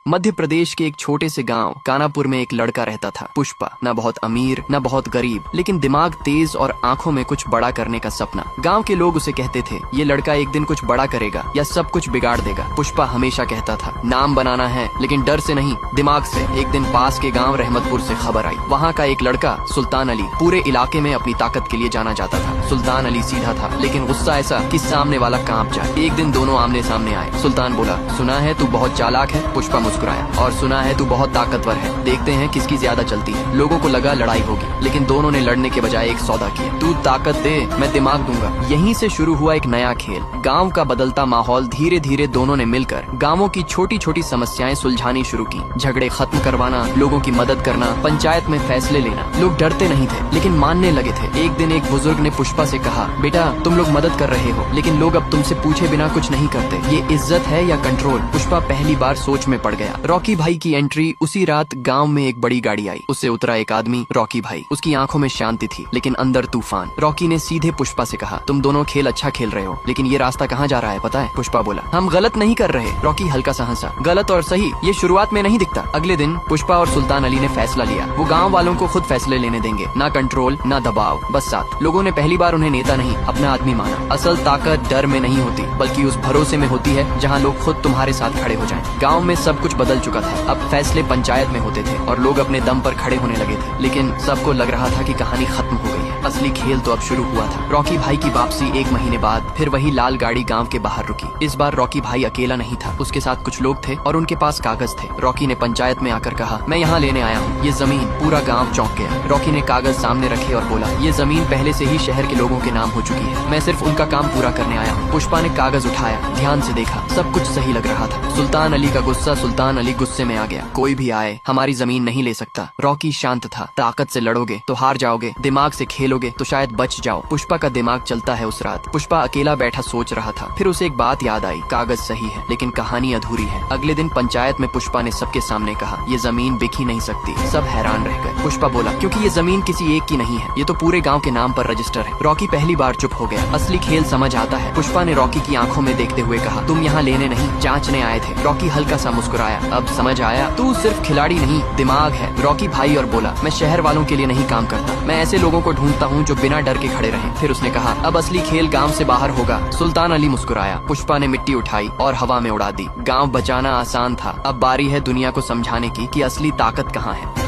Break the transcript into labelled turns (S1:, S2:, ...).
S1: मध्य प्रदेश के एक छोटे से गांव कानापुर में एक लड़का रहता था, पुष्पा। न बहुत अमीर न बहुत गरीब, लेकिन दिमाग तेज और आंखों में कुछ बड़ा करने का सपना। गांव के लोग उसे कहते थे, ये लड़का एक दिन कुछ बड़ा करेगा या सब कुछ बिगाड़ देगा। पुष्पा हमेशा कहता था, नाम बनाना है लेकिन डर से नहीं, दिमाग से। एक दिन पास के गाँव रहमतपुर से खबर आई, वहाँ का एक लड़का सुल्तान अली पूरे इलाके में अपनी ताकत के लिए जाना जाता था। सुल्तान अली सीधा था, लेकिन गुस्सा ऐसा कि सामने वाला कांप जाए। एक दिन दोनों आमने सामने आए। सुल्तान बोला, सुना है तू बहुत चालाक है। पुष्पा मुस्कुराया, और सुना है तू बहुत ताकतवर है, देखते हैं किसकी ज्यादा चलती है। लोगों को लगा लड़ाई होगी, लेकिन दोनों ने लड़ने के बजाय एक सौदा किया, तू ताकत दे, मैं दिमाग दूंगा। यहीं से शुरू हुआ एक नया खेल। गांव का बदलता माहौल, धीरे धीरे दोनों ने मिलकर गांवों की छोटी छोटी समस्याएं सुलझानी शुरू की। झगड़े खत्म करवाना, लोगों की मदद करना, पंचायत में फैसले लेना। लोग डरते नहीं थे, लेकिन मानने लगे थे। एक दिन एक बुजुर्ग ने पुष्पा से कहा, बेटा तुम लोग मदद कर रहे हो, लेकिन लोग अब तुमसे पूछे बिना कुछ नहीं करते। ये इज्जत है या कंट्रोल? पुष्पा पहली बार सोच में पड़ गया। रॉकी भाई की एंट्री। उसी रात गांव में एक बड़ी गाड़ी आई, उससे उतरा एक आदमी, रॉकी भाई। उसकी आंखों में शांति थी, लेकिन अंदर तूफान। रॉकी ने सीधे पुष्पा से कहा, तुम दोनों खेल अच्छा खेल रहे हो, लेकिन ये रास्ता कहाँ जा रहा है पता है? पुष्पा बोला, हम गलत नहीं कर रहे। रॉकी हल्का सा हंसा, गलत और सही ये शुरुआत में नहीं दिखता। अगले दिन पुष्पा और सुल्तान अली ने फैसला लिया, वो गाँव वालों को खुद फैसले लेने देंगे, ना कंट्रोल ना दबाव, बस साथ। लोगों ने पहली बार उन्हें नेता नहीं, अपना आदमी माना। असल ताकत डर में नहीं होती, बल्कि उस भरोसे में होती है जहाँ लोग खुद तुम्हारे साथ खड़े हो जाएं। गांव में सब कुछ बदल चुका था। अब फैसले पंचायत में होते थे और लोग अपने दम पर खड़े होने लगे थे, लेकिन सबको लग रहा था कि कहानी खत्म हो गई है। असली खेल तो अब शुरू हुआ था। रॉकी भाई की वापसी। एक महीने बाद फिर वही लाल गाड़ी गांव के बाहर रुकी। इस बार रॉकी भाई अकेला नहीं था, उसके साथ कुछ लोग थे और उनके पास कागज थे। रॉकी ने पंचायत में आकर कहा, मैं यहाँ लेने आया हूँ ये जमीन। पूरा गाँव चौंक गया। रॉकी ने कागज सामने रखे और बोला, ये जमीन पहले से ही शहर के लोगों के नाम हो चुकी है, मैं सिर्फ उनका काम पूरा करने आया हूँ। पुष्पा ने कागज उठाया, ध्यान से देखा, सब कुछ सही लग रहा था। सुल्तान अली का गुस्सा। सुल्तान अली गुस्से में आ गया, कोई भी आए हमारी जमीन नहीं ले सकता। रॉकी शांत था, ताकत से लड़ोगे तो हार जाओगे, दिमाग से खेलोगे तो शायद बच जाओ। पुष्पा का दिमाग चलता है। उस रात पुष्पा अकेला बैठा सोच रहा था। फिर उसे एक बात याद आई, कागज सही है लेकिन कहानी अधूरी है। अगले दिन पंचायत में पुष्पा ने सबके सामने कहा, ये जमीन बिक ही नहीं सकती। सब हैरान रह गए। पुष्पा बोला, क्योंकि ये जमीन किसी एक की नहीं है, ये तो पूरे गाँव के नाम पर रजिस्टर है। रॉकी पहली बार चुप हो गया। असली खेल समझ आता है। पुष्पा ने रॉकी की आंखों में देखते हुए कहा, तुम यहाँ लेने नहीं, जांचने आए थे। रॉकी हल्का सा मुस्कुराया, अब समझ आया, तू सिर्फ खिलाड़ी नहीं दिमाग है। रॉकी भाई और बोला, मैं शहर वालों के लिए नहीं काम करता, मैं ऐसे लोगों को ढूंढता हूँ जो बिना डर के खड़े रहें। फिर उसने कहा, अब असली खेल गांव से बाहर होगा। सुल्तान अली मुस्कुराया। पुष्पा ने मिट्टी उठाई और हवा में उड़ा दी। गांव बचाना आसान था, अब बारी है दुनिया को समझाने की कि असली ताकत कहाँ है।